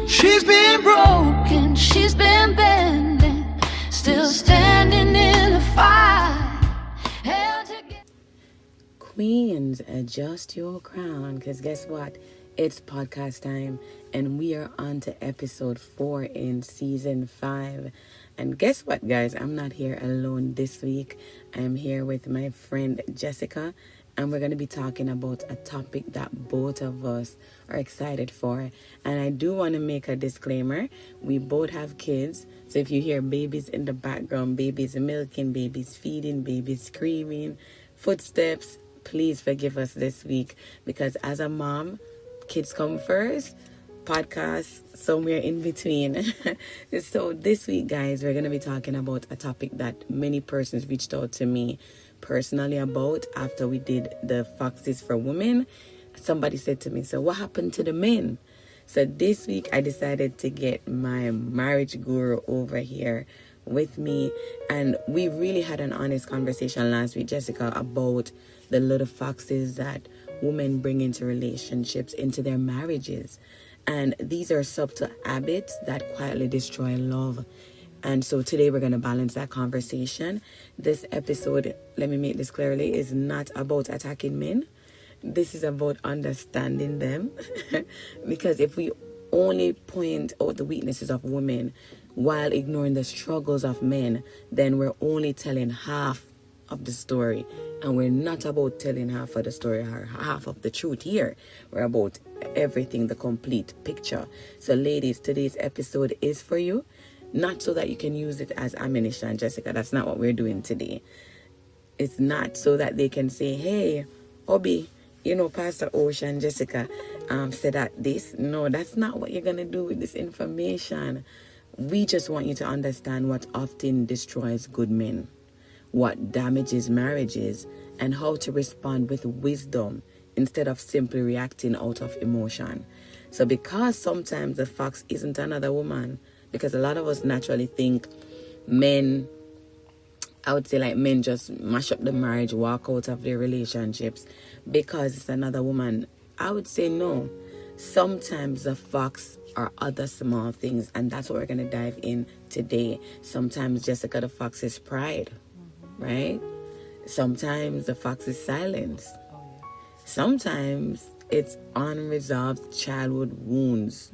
She's been broken, she's been bending, still standing in the fight. Held together. Queens, adjust your crown, because guess what? It's podcast time, and we are on to episode 4 in season 5. And guess what, guys? I'm not here alone this week. I'm here with my friend Jessica, and we're going to be talking about a topic that both of us are excited for. And I do want to make a disclaimer. We both have kids, so if you hear babies in the background, babies milking, babies feeding, babies screaming, footsteps, please forgive us this week, because as a mom, kids come first, podcast somewhere in between. So this week, guys, we're going to be talking about a topic that many persons reached out to me personally about after we did the Foxes for Women. Somebody said to me, so what happened to the men? So this week I decided to get my marriage guru over here with me, and we really had an honest conversation last week, Jessica, about the little foxes that women bring into relationships, into their marriages. And these are subtle habits that quietly destroy love. And so today we're going to balance that conversation. This episode, let me make this clearly, is not about attacking men. This is about understanding them. Because if we only point out the weaknesses of women while ignoring the struggles of men, then we're only telling half of the story. And we're not about telling half of the story or half of the truth here. We're about everything, the complete picture. So ladies, today's episode is for you. Not so that you can use it as ammunition, Jessica. That's not what we're doing today. It's not so that they can say, hey, Obi, Pastor Ocean, Jessica said that this. No, that's not what you're going to do with this information. We just want you to understand what often destroys good men, what damages marriages, and how to respond with wisdom instead of simply reacting out of emotion. So because sometimes the fox isn't another woman, because a lot of us naturally think men, I would say like men just mash up the marriage, walk out of their relationships because it's another woman. I would say no. Sometimes the fox are other small things, and that's what we're going to dive in today. Sometimes, Jessica, the fox is pride, right? Sometimes the fox is silence. Sometimes it's unresolved childhood wounds.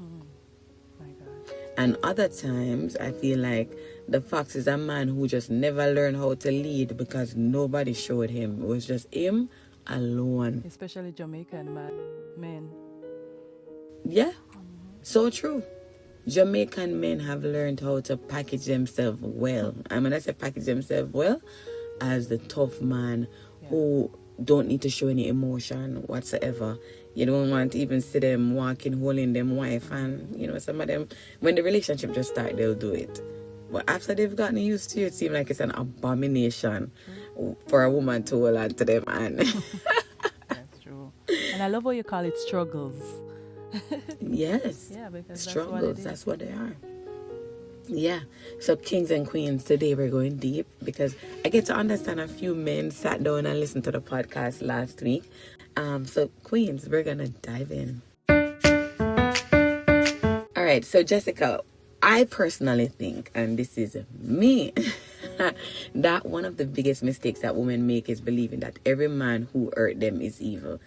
And other times, I feel like the fox is a man who just never learned how to lead because nobody showed him. It was just him alone. Especially Jamaican men. Yeah, so true. Jamaican men have learned how to package themselves well. I mean, I say package themselves well as the tough man who don't need to show any emotion whatsoever. You don't want to even see them walking, holding them wife, and some of them, when the relationship just starts, they'll do it. But after they've gotten used to it, it seems like it's an abomination for a woman to hold on to them. And that's true. And I love how you call it struggles. Yes, yeah, because struggles, that's what they are. Yeah, so kings and queens, today we're going deep because I get to understand a few men sat down and listened to the podcast last week. So queens, we're gonna dive in. All right, so Jessica, I personally think, and this is me, that one of the biggest mistakes that women make is believing that every man who hurt them is evil.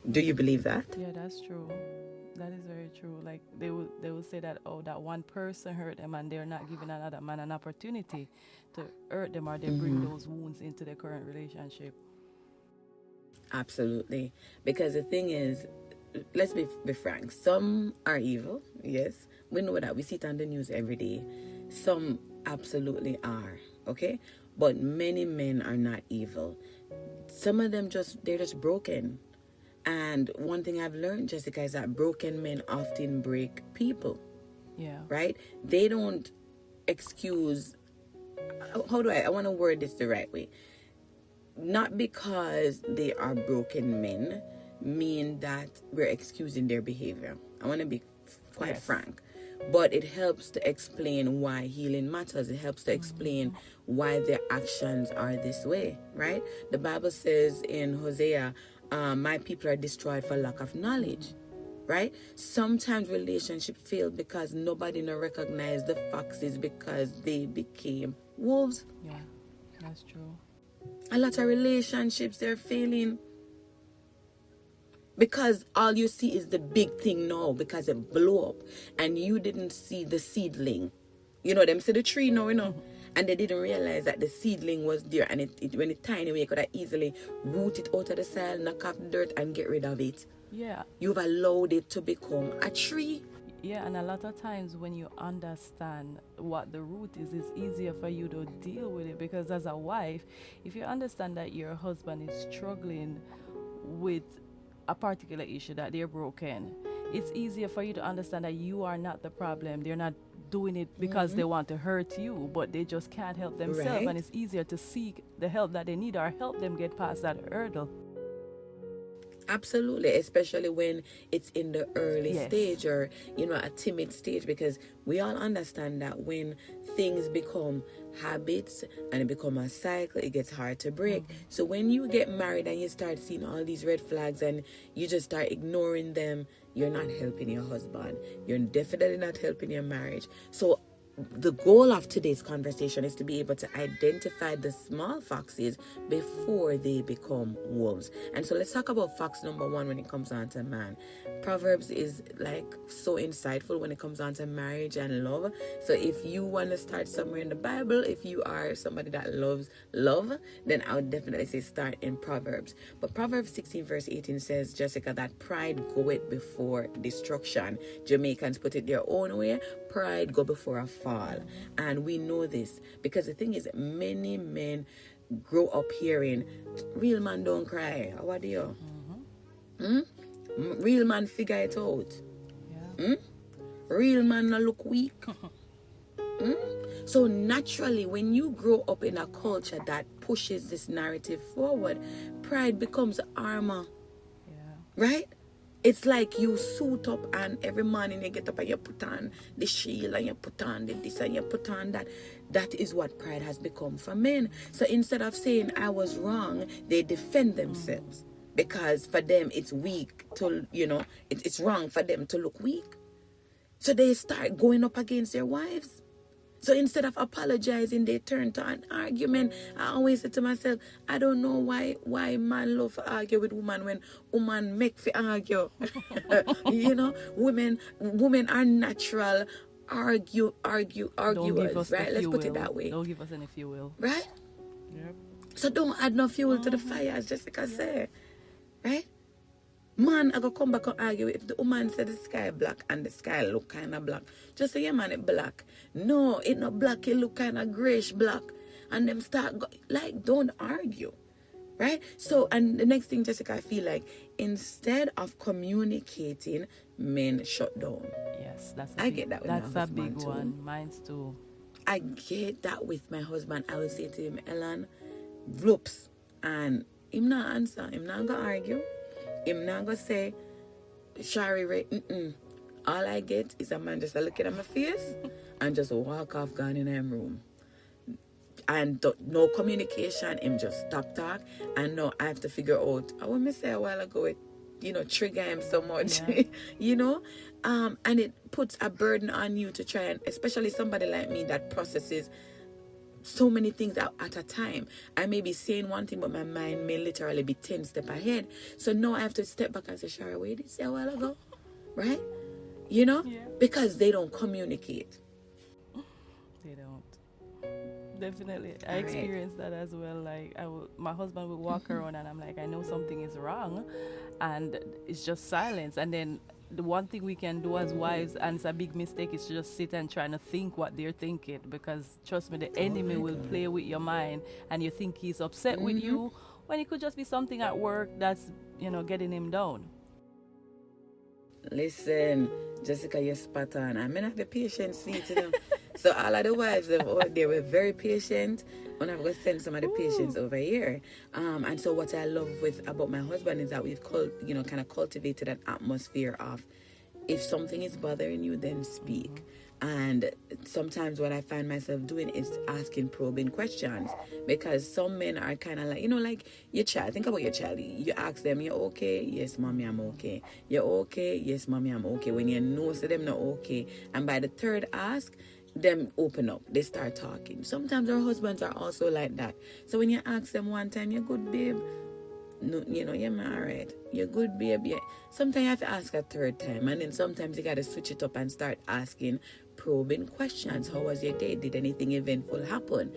Do you believe that? Yeah, that's true. That is very true. Like they will say that, that one person hurt them and they're not giving another man an opportunity to hurt them, or they bring those wounds into their current relationship. Absolutely. Because the thing is, let's be frank, some are evil, yes. We know that. We see it on the news every day. Some absolutely are, okay? But many men are not evil. Some of them they're just broken. And one thing I've learned, Jessica, is that broken men often break people. Yeah. Right? They don't excuse... I want to word this the right way. Not because they are broken men mean that we're excusing their behavior. I want to be quite frank. But it helps to explain why healing matters. It helps to explain why their actions are this way, right? The Bible says in Hosea, my people are destroyed for lack of knowledge. right? Sometimes relationship failed because nobody no recognized the foxes because they became wolves. Yeah, that's true. A lot of relationships, they're failing because all you see is the big thing now because it blew up and you didn't see the seedling. You know, them see the tree now, you know, and they didn't realize that the seedling was there, and when it's tiny, you could have easily root it out of the soil, knock off the dirt and get rid of it. Yeah. You've allowed it to become a tree. Yeah, and a lot of times when you understand what the root is, it's easier for you to deal with it, because as a wife, if you understand that your husband is struggling with a particular issue, that they're broken, it's easier for you to understand that you are not the problem. They're not doing it because they want to hurt you, but they just can't help themselves. Right. And it's easier to seek the help that they need or help them get past that hurdle. Absolutely, especially when it's in the early Yes. stage, or, you know, a timid stage, because we all understand that when things become habits and it become a cycle, it gets hard to break. So when you get married and you start seeing all these red flags and you just start ignoring them, you're not helping your husband. You're definitely not helping your marriage. So the goal of today's conversation is to be able to identify the small foxes before they become wolves. And so let's talk about fox number one when it comes on to man. Proverbs is like so insightful when it comes on to marriage and love. So if you want to start somewhere in the Bible, if you are somebody that loves love, then I would definitely say start in Proverbs. But Proverbs 16 verse 18 says, Jessica, that pride goeth before destruction. Jamaicans put it their own way. Pride go before a fall. And we know this because the thing is, many men grow up hearing, real man don't cry. What do you? Real man figure it out. Yeah. Real man no look weak. So naturally, when you grow up in a culture that pushes this narrative forward, pride becomes armor. Yeah. Right? It's like you suit up and every morning you get up and you put on the shield and you put on the this and you put on that. That is what pride has become for men. So instead of saying I was wrong, they defend themselves. Because for them it's weak to, you know, it's wrong for them to look weak. So they start going up against their wives. So instead of apologizing, they turn to an argument. I always say to myself, I don't know why man love to argue with woman when woman make for argue. You know, women are natural arguers, right? Let's put it that way. Don't give us any fuel. Right? Yep. So don't add no fuel to the fire, as Jessica said. Right? Man, I go come back and argue if the woman said the sky black and the sky look kind of black. Just say, yeah, man, it black. No, it not black, it look kind of grayish black. And them start, don't argue. Right? So, and the next thing, Jessica, I feel like instead of communicating, men shut down. Yes, I get that with my that's a husband big too. one. Mine's too. I get that with my husband. I will say to him, Ellen, whoops. And him not answer. Him not gonna argue. Him not gonna say, Shari, all I get is a man just looking at my face and just walk off gone in him room. And no communication, him just stop talk. And now I have to figure out, I want me say a while ago, it, you know, trigger him so much, Yeah. you know? And it puts a burden on you to try, and especially somebody like me that processes so many things at a time. I may be saying one thing, but my mind may literally be 10 steps ahead. So now I have to step back and say, Shara, what did you say a while ago? Right? You know? Yeah. Because they don't communicate. They don't. Definitely. I Right. experienced that as well. Like my husband would walk around and I'm like, I know something is wrong, and it's just silence. And then the one thing we can do as wives, and it's a big mistake, is to just sit and try to think what they're thinking, because trust me, the enemy will play with your mind and you think he's upset with you when it could just be something at work that's, you know, getting him down. Listen, Jessica, you're spot on. I may not have the patience for you to them. So all of the wives, they were very patient. And I'm going to send some of the patience over here. And so what I love about my husband is that we've kind of cultivated an atmosphere of if something is bothering you, then speak. And sometimes what I find myself doing is asking probing questions, because some men are kind of like, like your child. Think about your child. You ask them, "You're okay?" "Yes, mommy, I'm okay." "You're okay?" "Yes, mommy, I'm okay." When you know to them not okay, and by the third ask, them open up, they start talking. Sometimes our husbands are also like that. So when you ask them one time, "You're good, babe?" "No, you're married." "You're good, babe?" "Yeah." Sometimes you have to ask a third time, and then sometimes you got to switch it up and start asking probing questions. "How was your day? Did anything eventful happen?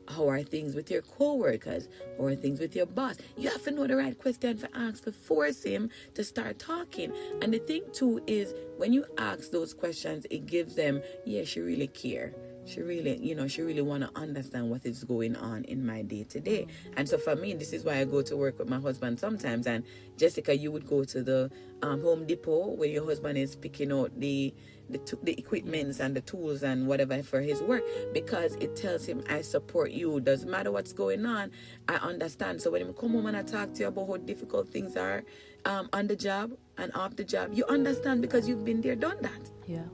How are things with your co-workers? How are things with your boss?" You have to know the right question to ask to force him to start talking. And the thing too is, when you ask those questions, it gives them, yeah, she really care. She really want to understand what is going on in my day to day. And so for me, this is why I go to work with my husband sometimes. And Jessica, you would go to the Home Depot where your husband is picking out the equipments and the tools and whatever for his work, because it tells him, I support you. Doesn't matter what's going on, I understand. So when he come home and I talk to you about how difficult things are on the job and off the job, you understand because you've been there, done that. Yeah,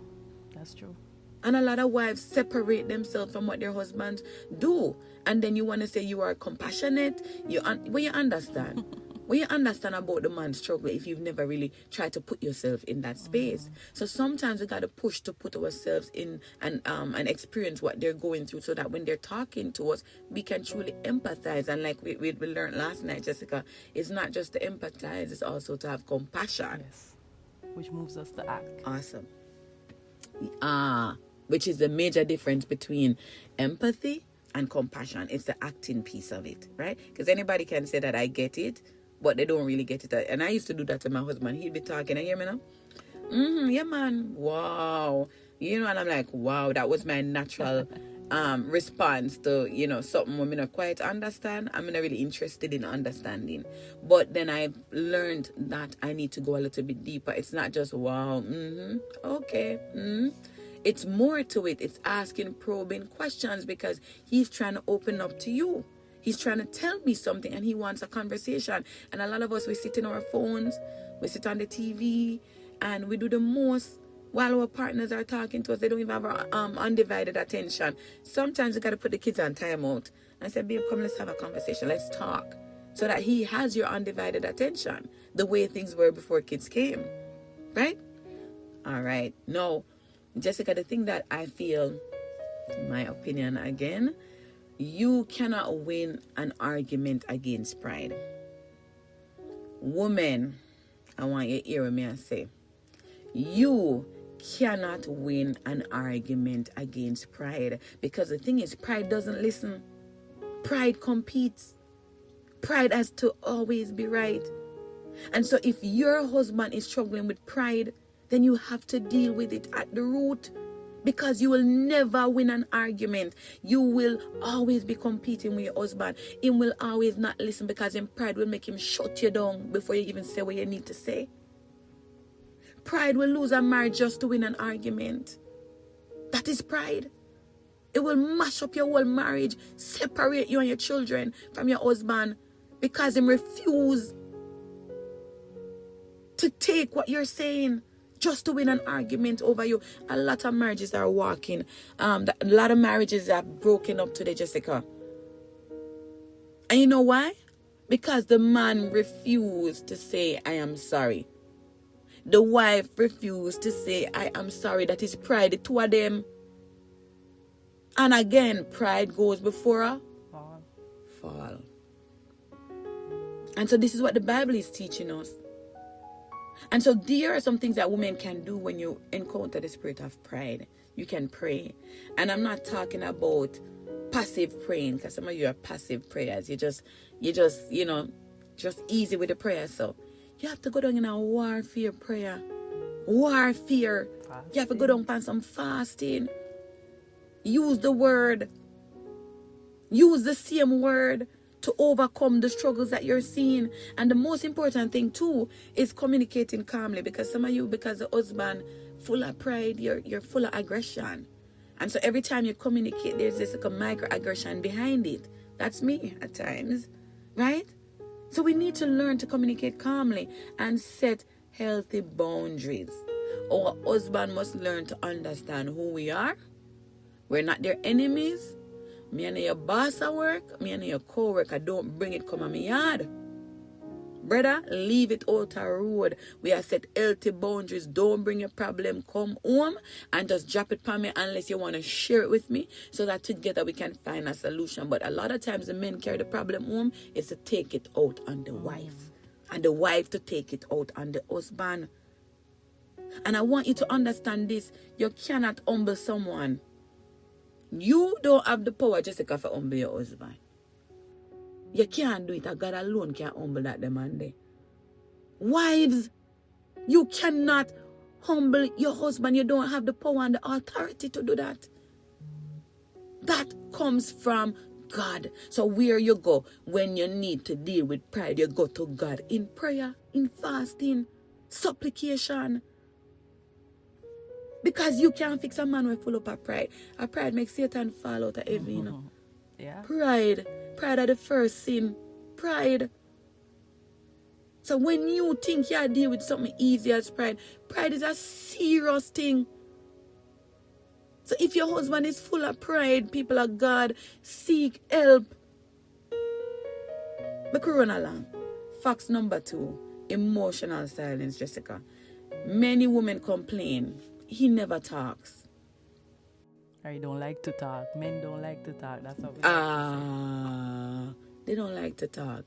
that's true. And a lot of wives separate themselves from what their husbands do. And then you want to say you are compassionate. You understand. When you understand about the man's struggle, if you've never really tried to put yourself in that space. So sometimes we got to push to put ourselves in and experience what they're going through, so that when they're talking to us, we can truly empathize. And like we learned last night, Jessica, it's not just to empathize, it's also to have compassion. Yes, which moves us to act. Awesome. Which is the major difference between empathy and compassion. It's the acting piece of it, right? Because anybody can say that I get it, but they don't really get it. And I used to do that to my husband. He'd be talking, and hear me now? Yeah, man. Wow. And I'm like, wow, that was my natural response to, something I'm not quite understand. I'm not really interested in understanding. But then I've learned that I need to go a little bit deeper. It's not just, wow, okay, It's more to it. It's asking probing questions, because he's trying to open up to you. He's trying to tell me something, and he wants a conversation. And a lot of us, we sit in our phones, we sit on the TV, and we do the most while our partners are talking to us. They don't even have our undivided attention. Sometimes we got to put the kids on timeout and say, babe, come, let's have a conversation. Let's talk. So that he has your undivided attention, the way things were before kids came. Right? All right. Now, Jessica, the thing that I feel, my opinion again, you cannot win an argument against pride. Woman, I want you to hear me and say, you cannot win an argument against pride, because the thing is, pride doesn't listen. Pride competes. Pride has to always be right. And so if your husband is struggling with pride, then you have to deal with it at the root, because you will never win an argument. You will always be competing with your husband. He will always not listen, because in pride will make him shut you down before you even say what you need to say. Pride will lose a marriage just to win an argument. That is pride. It will mash up your whole marriage, separate you and your children from your husband, because he refuse to take what you're saying just to win an argument over you. A lot of marriages are walking. A lot of marriages are broken up today, Jessica. And you know why? Because the man refused to say, I am sorry. The wife refused to say, I am sorry. That is pride, the two of them. And again, pride goes before a fall. And so this is what the Bible is teaching us. And so there are some things that women can do when you encounter the spirit of pride. You can pray. And I'm not talking about passive praying, because some of you are passive prayers. You just easy with the prayer. So you have to go down in a warfare prayer. Warfare. You have to go down on some fasting. Use the word. Use the same word to overcome the struggles that you're seeing. And the most important thing too is communicating calmly, because some of you, because the husband full of pride, you're full of aggression. And so every time you communicate, there's this like a microaggression behind it. That's me at times, right? So we need to learn to communicate calmly and set healthy boundaries. our husband must learn to understand who we are. We're not their enemies. Me and your boss at work, me and your co-worker, don't bring it come on me yard. Brother, leave it out a road. We have set healthy boundaries. Don't bring your problem come home and just drop it on me unless you want to share it with me so that together we can find a solution. But a lot of times the men carry the problem home is to take it out on the wife. And the wife to take it out on the husband. And I want you to understand this. You cannot humble someone. You don't have the power, Jessica, to humble your husband. You can't do it. God alone can humble that demand there. Wives, you cannot humble your husband. You don't have the power and the authority to do that. That comes from God. So where you go when you need to deal with pride, you go to God in prayer, in fasting, supplication. Because you can't fix a man who is full up of pride. A pride makes Satan fall out of heaven, you know. Yeah. Pride. Pride are the first sin. Pride. So when you think you deal with something easy as pride, pride is a serious thing. So if your husband is full of pride, people of God, seek help. But run along. Facts number 2, emotional silence, Jessica. Many women complain, he never talks. I don't like to talk. Men don't like to talk. That's what we They don't like to talk.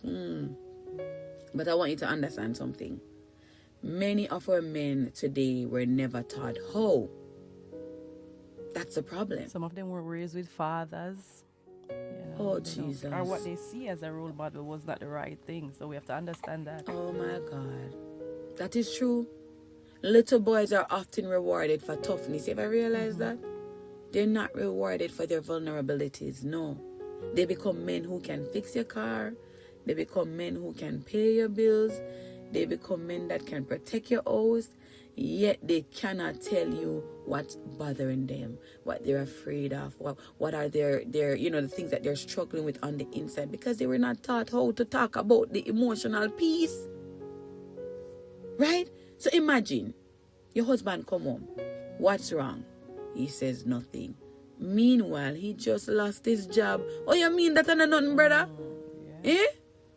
But I want you to understand something. Many of our men today were never taught how. That's the problem. Some of them were raised with fathers. Oh, Jesus. Or what they see as a role model was not the right thing. So we have to understand that. Oh, my God. That is true. Little boys are often rewarded for toughness. You ever realize that? They're not rewarded for their vulnerabilities. No. They become men who can fix your car. They become men who can pay your bills. They become men that can protect your house. Yet they cannot tell you what's bothering them, what they're afraid of, what are their the things that they're struggling with on the inside, because they were not taught how to talk about the emotional piece. Right? So imagine your husband come home. What's wrong? He says nothing. Meanwhile, he just lost his job. Oh, you mean that ain't nothing, brother? Yeah. Eh?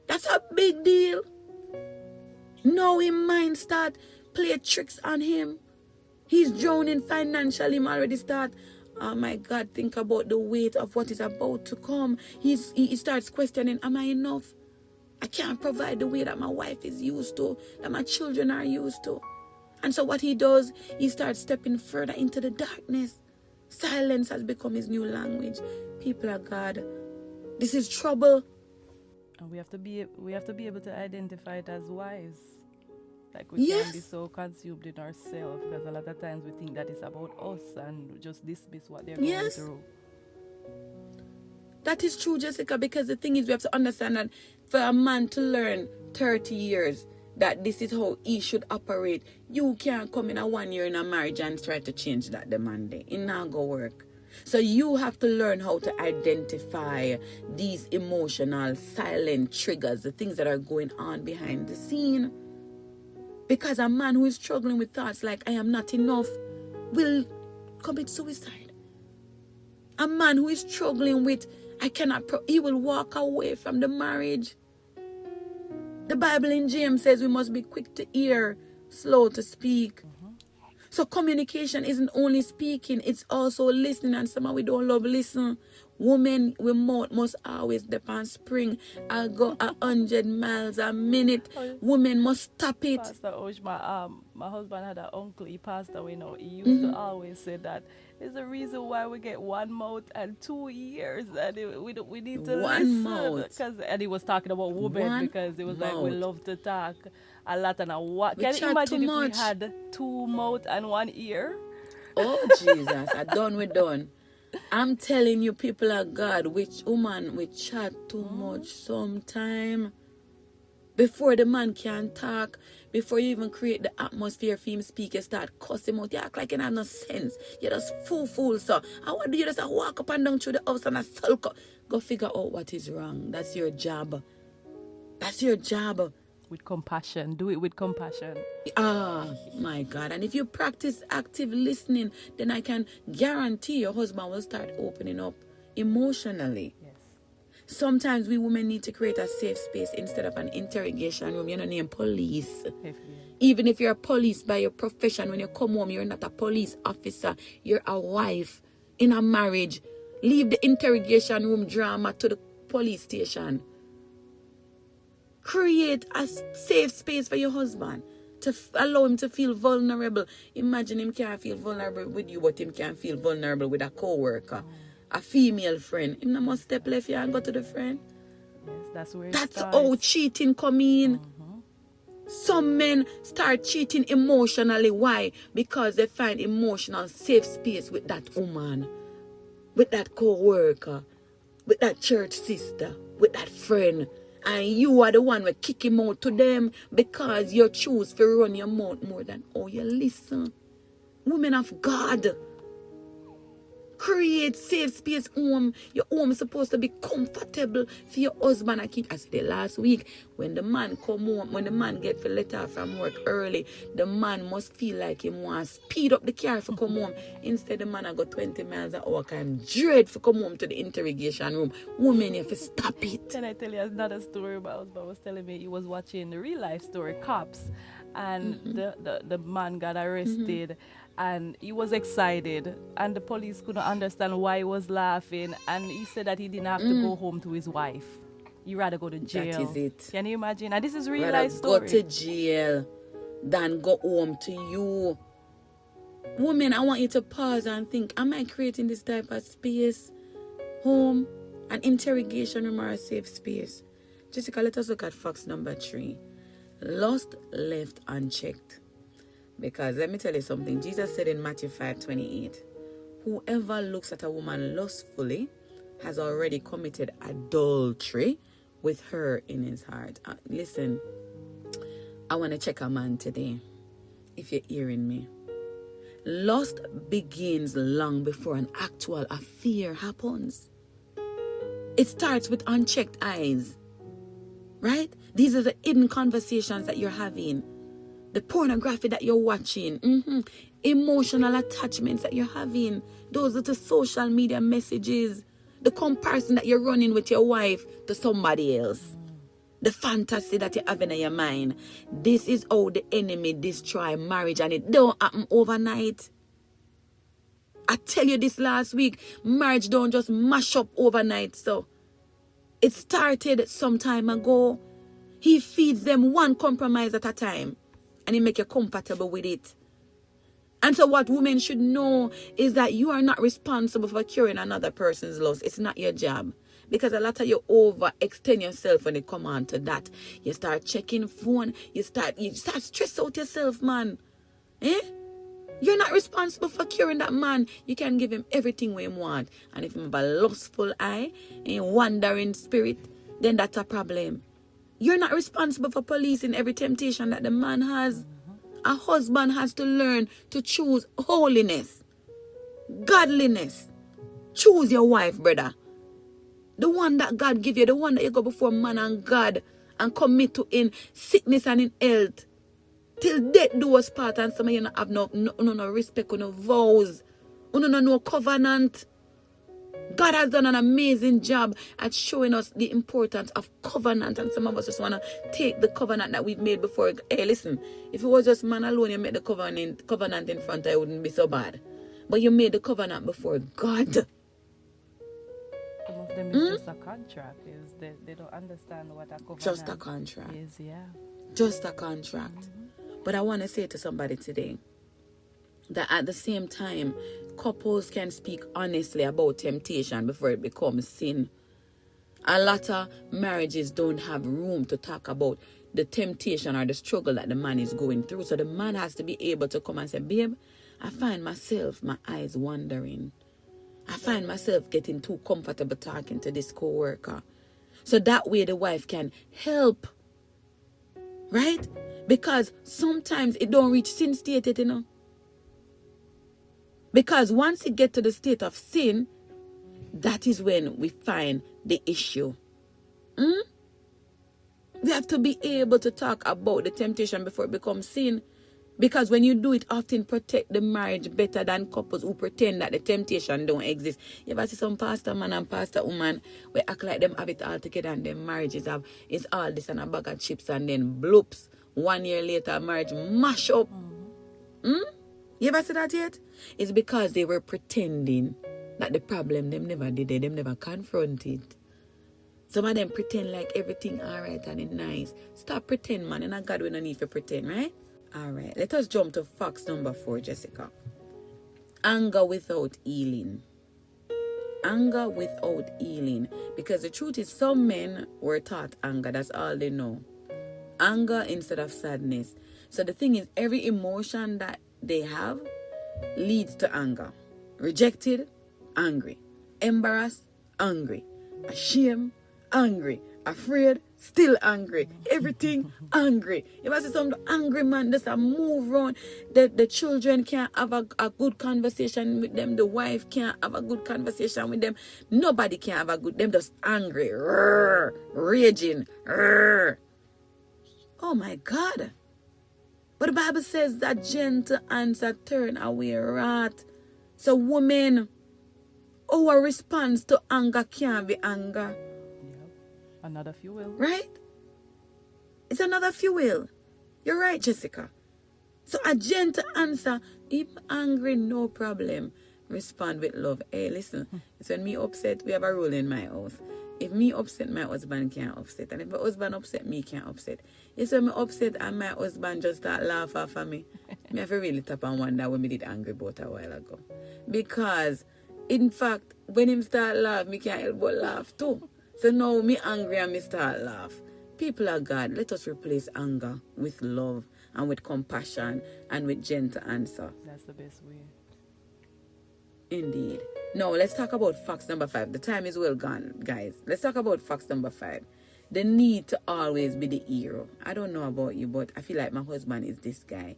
That's a big deal. Now his mind start play tricks on him. He's drowning financially. Him already start, oh my God, think about the weight of what is about to come. He starts questioning, am I enough? I can't provide the way that my wife is used to, that my children are used to. And so what he does, he starts stepping further into the darkness. Silence has become his new language. People of God, this is trouble. And we have to be able to identify it as wives. Like we can't be so consumed in ourselves, because a lot of times we think that it's about us and just dismiss what they're going through. That is true, Jessica, because the thing is, we have to understand that for a man to learn 30 years that this is how he should operate, you can't come in a 1 year in a marriage and try to change that demand. It not go work. So you have to learn how to identify these emotional, silent triggers, the things that are going on behind the scene. Because a man who is struggling with thoughts like, I am not enough, will commit suicide. A man who is struggling with, he will walk away from the marriage. The Bible in James says we must be quick to hear, slow to speak. So communication isn't only speaking, it's also listening, and somehow we don't love listen. Women with mouth must always depend spring. I'll go 100 miles a minute. Women must stop it. Pastor Osh, my husband had an uncle, he passed away now. He used to always say that there's a reason why we get one mouth and 2 ears, and we need to One listen. mouth. And he was talking about women because it was like we love to talk a lot. And can you imagine if we had 2 mouths and 1 ear? Oh, Jesus, I done with done. I'm telling you, people of God, which woman we chat too much sometime. Before the man can talk, before you even create the atmosphere for him speak, you start cussing out. You act like you have no sense. You're just fool. So I want you just walk up and down through the house and sulk. Go figure out what is wrong. That's your job. That's your job. With compassion. Do it with compassion. Ah, my God. And if you practice active listening, then I can guarantee your husband will start opening up emotionally. Yes. Sometimes we women need to create a safe space instead of an interrogation room. You're not named police. Even if you're a police by your profession, when you come home, you're not a police officer. You're a wife in a marriage. Leave the interrogation room drama to the police station. Create a safe space for your husband to allow him to feel vulnerable. Imagine him can't feel vulnerable with you, but him can feel vulnerable with a co-worker, a female friend. Him not must step left here and go to the friend. Yes, that's where That's it how cheating come in. Some men start cheating emotionally. Why? Because they find emotional safe space with that woman, with that co-worker, with that church sister, with that friend. And you are the one who kick him out to them because you choose to run your mouth more than how you listen. Women of God, create safe space home. Your home is supposed to be comfortable for your husband. I said it last week, when the man come home, when the man get the letter from work early, the man must feel like he wants to speed up the car for come home. Instead, the man I go 20 miles an hour, can dread for come home to the interrogation room. Women, you have to stop it. Can I tell you another story? My husband was telling me he was watching the real life story, Cops, and the man got arrested. And he was excited, and the police couldn't understand why he was laughing, and he said that he didn't have to go home to his wife. He'd rather go to jail. That is it. Can you imagine? And this is real Rather life story. go to jail than go home to you. Women, I want you to pause and think, am I creating this type of space? Home, an interrogation room, or a safe space? Jessica, let us look at facts number 3. Lust left unchecked. Because let me tell you something. Jesus said in Matthew 5:28, whoever looks at a woman lustfully has already committed adultery with her in his heart. Listen, I want to check a man today, if you're hearing me. Lust begins long before an actual affair happens. It starts with unchecked eyes, right? These are the hidden conversations that you're having. The pornography that you're watching, emotional attachments that you're having, those are the social media messages, the comparison that you're running with your wife to somebody else, the fantasy that you're having in your mind. This is how the enemy destroy marriage, and it don't happen overnight. I tell you this last week, marriage don't just mash up overnight. So it started some time ago. He feeds them one compromise at a time, and he make you comfortable with it. And so what women should know is that you are not responsible for curing another person's loss. It's not your job. Because a lot of you overextend yourself when it come on to that. You start checking phone. You start stress out yourself, man. You're not responsible for curing that man. You can give him everything we want. And if he have a lustful eye and wandering spirit, then that's a problem. You're not responsible for policing every temptation that the man has. A husband has to learn to choose holiness, godliness. Choose your wife, brother. The one that God give you, the one that you go before man and God and commit to in sickness and in health. Till death do us part, and some of you not have no respect or no vows. No covenant. God has done an amazing job at showing us the importance of covenant, and some of us just want to take the covenant that we've made before. Hey, listen, if it was just man alone, you made the covenant in front, it wouldn't be so bad. But you made the covenant before God. Some of them is just a contract. They don't understand what a covenant Just a contract. is. Yeah. Just a contract. But I want to say to somebody today that at the same time, couples can speak honestly about temptation before it becomes sin. A lot of marriages don't have room to talk about the temptation or the struggle that the man is going through. So the man has to be able to come and say, babe, I find myself, my eyes wandering. I find myself getting too comfortable talking to this co-worker. So that way the wife can help. Right? Because sometimes it don't reach sin state, you know. Because once it get to the state of sin, that is when we find the issue. We have have to be able to talk about the temptation before it becomes sin. Because when you do it, often protect the marriage better than couples who pretend that the temptation don't exist. You ever see some pastor man and pastor woman we act like them have it all together and their marriages is all this and a bag of chips and then bloops. 1 year later, marriage mash up. You ever see that yet? It's because they were pretending that the problem them never did it, them never confronted. Some of them pretend like everything alright and it's nice. Stop pretend, man. And God we no need to pretend, right? Alright, let us jump to facts number 4, Jessica. Anger without healing. Anger without healing. Because the truth is, some men were taught anger. That's all they know. Anger instead of sadness. So the thing is, every emotion that they have leads to anger. Rejected, angry. Embarrassed, angry. Ashamed, angry. Afraid, still angry. Everything angry. If I see some angry man just a move around, the children can't have a good conversation with them. The wife can't have a good conversation with them. Nobody can have a good. Them just angry, raging. Oh my God! But the Bible says that gentle answer turn away wrath. So women, our response to anger can't be anger. Another fuel. Right? It's another fuel. You're right, Jessica. So a gentle answer, if angry, no problem. Respond with love. Hey, listen, it's when me upset, we have a rule in my house. If me upset, my husband can't upset. And if my husband upset, me can't upset. It's when me upset and my husband just start laughing for me. Me have to really tap and wonder when me did angry about a while ago. Because, in fact, when him start laugh, me can't help but laugh too. So now me angry and me start laugh. People of God, let us replace anger with love and with compassion and with gentle answer. That's the best way. Indeed. Now let's talk about facts number 5. The time is well gone, guys. Let's talk about facts number 5. The need to always be the hero. I don't know about you, but I feel like my husband is this guy.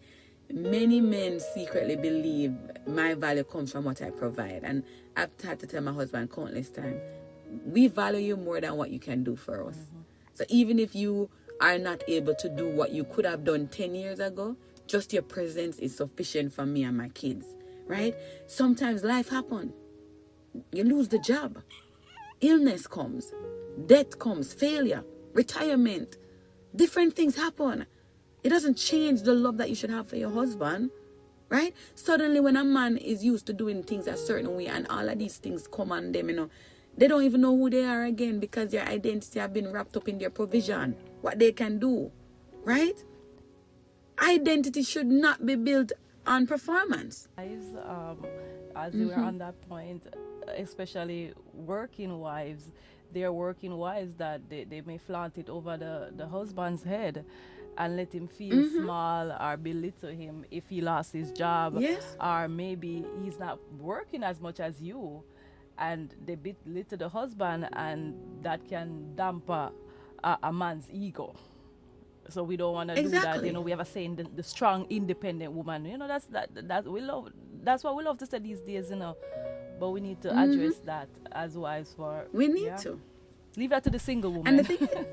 Many men secretly believe my value comes from what I provide. And I've had to tell my husband countless times, we value you more than what you can do for us. So even if you are not able to do what you could have done 10 years ago, just your presence is sufficient for me and my kids, right? Sometimes life happens. You lose the job. Illness comes. Death comes. Failure. Retirement. Different things happen. It doesn't change the love that you should have for your husband, right? Suddenly when a man is used to doing things a certain way and all of these things come on them, they don't even know who they are again because their identity have been wrapped up in their provision, what they can do, right? Identity should not be built on performance. As we were on that point, especially working wives, they're working wives that they may flaunt it over the husband's head and let him feel small or belittle him if he lost his job. Yes. Or maybe he's not working as much as you. And they belittle the husband, and that can damper a man's ego. So we don't want to do that. We have a saying, the strong, independent woman. That's what we love to say these days. But we need to address that as wives. We need to leave that to the single woman. And the thing is,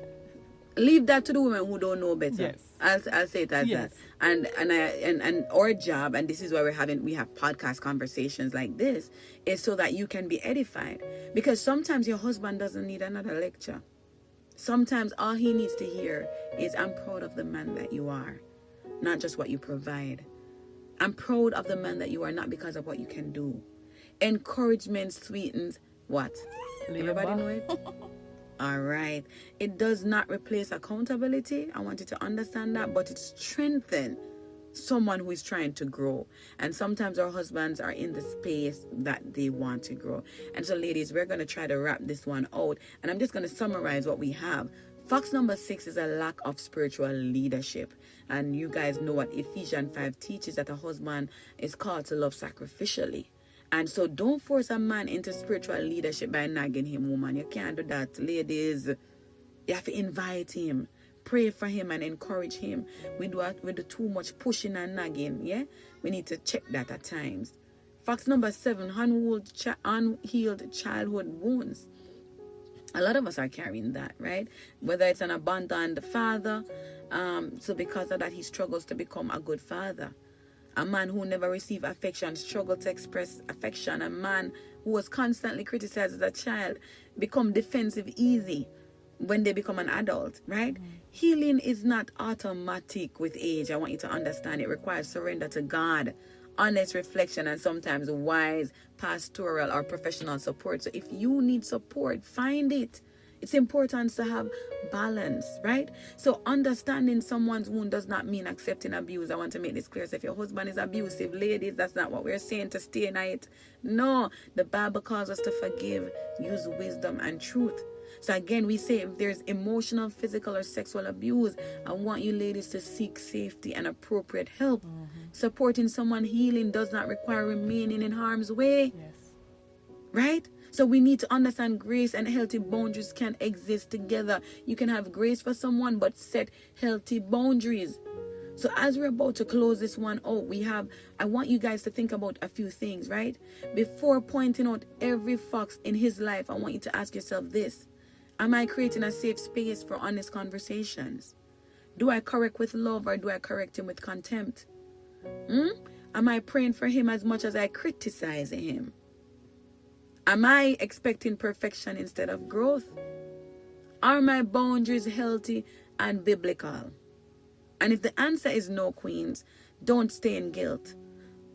leave that to the women who don't know better. Yes. I'll say it as that. And our job, and this is why we have podcast conversations like this, is so that you can be edified. Because sometimes your husband doesn't need another lecture. Sometimes all he needs to hear is, I'm proud of the man that you are, not just what you provide. I'm proud of the man that you are, not because of what you can do. Encouragement sweetens what? Everybody know it? All right. It does not replace accountability. I want you to understand that, but it strengthens someone who is trying to grow. And sometimes our husbands are in the space that they want to grow. And so, ladies, we're going to try to wrap this one out. And I'm just going to summarize what we have. Facts number 6 is a lack of spiritual leadership. And you guys know what Ephesians 5 teaches, that a husband is called to love sacrificially. And so don't force a man into spiritual leadership by nagging him, woman. You can't do that, ladies. You have to invite him, pray for him and encourage him. We do too much pushing and nagging, yeah? We need to check that at times. Facts number 7, unhealed childhood wounds. A lot of us are carrying that, right? Whether it's an abandoned father, so because of that, he struggles to become a good father. A man who never received affection struggled to express affection. A man who was constantly criticized as a child become defensive easy when they become an adult, right? Healing is not automatic with age. I want you to understand it requires surrender to God, honest reflection, and sometimes wise pastoral or professional support. So if you need support, find it. It's important to have balance, right? So understanding someone's wound does not mean accepting abuse. I want to make this clear. So if your husband is abusive, ladies, that's not what we're saying, to stay in it. No, the Bible calls us to forgive, use wisdom and truth. So again, we say if there's emotional, physical, or sexual abuse, I want you ladies to seek safety and appropriate help. Supporting someone healing does not require remaining in harm's way. Yes. Right? So we need to understand grace and healthy boundaries can exist together. You can have grace for someone, but set healthy boundaries. So as we're about to close this one out, I want you guys to think about a few things, right? Before pointing out every fox in his life, I want you to ask yourself this. Am I creating a safe space for honest conversations? Do I correct with love or do I correct him with contempt? Am I praying for him as much as I criticize him? Am I expecting perfection instead of growth? Are my boundaries healthy and biblical? And if the answer is no, queens, don't stay in guilt.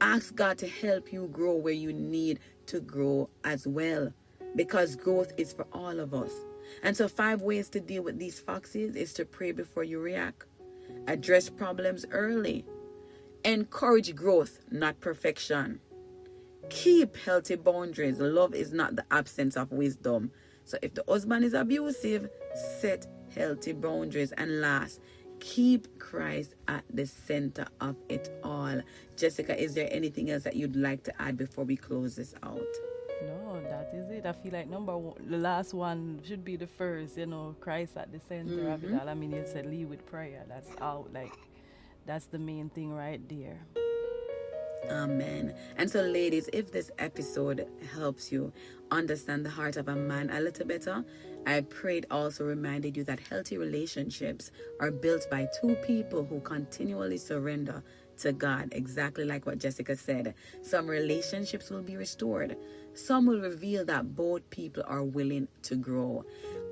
Ask God to help you grow where you need to grow as well, because growth is for all of us. And so 5 ways to deal with these foxes is to pray before you react. Address problems early. Encourage growth, not perfection. Keep healthy boundaries. Love is not the absence of wisdom. So if the husband is abusive, set healthy boundaries. And last, keep Christ at the center of it all. Jessica, is there anything else that you'd like to add before we close this out? No, that is it. I feel like number one, the last one should be the first, Christ at the center of it all. I mean, you said lead with prayer. That's out, that's the main thing right there. Amen. And so ladies, if this episode helps you understand the heart of a man a little better, I pray it also reminded you that healthy relationships are built by 2 people who continually surrender to God, exactly like what Jessica said. Some relationships will be restored. Some will reveal that both people are willing to grow.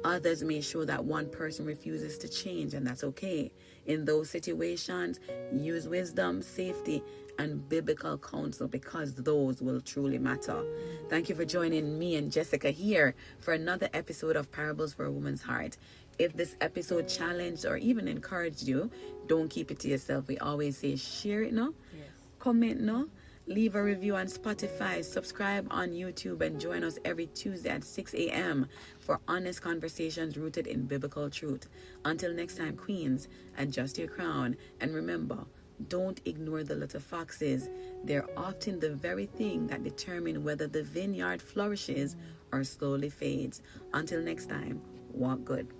Others may show that one person refuses to change, and that's okay. In those situations, use wisdom, safety, and biblical counsel, because those will truly matter. Thank you for joining me and Jessica here for another episode of Parables for a Woman's Heart. If this episode challenged or even encouraged you, don't keep it to yourself. We always say share it, no? Yes. Comment, no? Leave a review on Spotify, subscribe on YouTube, and join us every Tuesday at 6 a.m. for honest conversations rooted in biblical truth. Until next time, queens, adjust your crown. And remember, don't ignore the little foxes. They're often the very thing that determine whether the vineyard flourishes or slowly fades. Until next time, walk good.